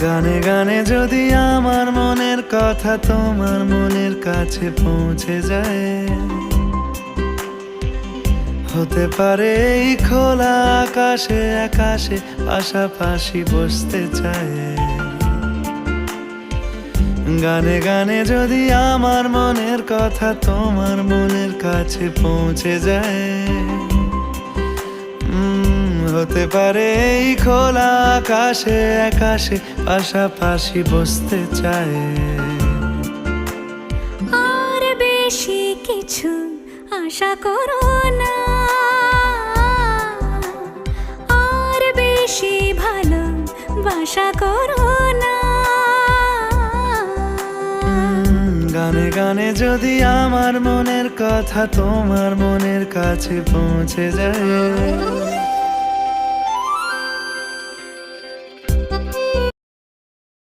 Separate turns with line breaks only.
গানে গানে যদি আমার মনের কথা তোমার মনের কাছে পৌঁছে যায়, হতে পারে এই খোলা আকাশে আকাশে পাশাপাশি বসতে চায়। গানে গানে যদি আমার মনের কথা তোমার মনের কাছে পৌঁছে যায়, হতে পারে এই খোলা আকাশে আকাশে পাশাপাশি বসতে চায়।
আর বেশি কিছু আশা করো না, আর বেশি ভালোবাসা করো না।
গানে গানে যদি আমার মনের কথা তোমার মনের কাছে পৌঁছে যায়,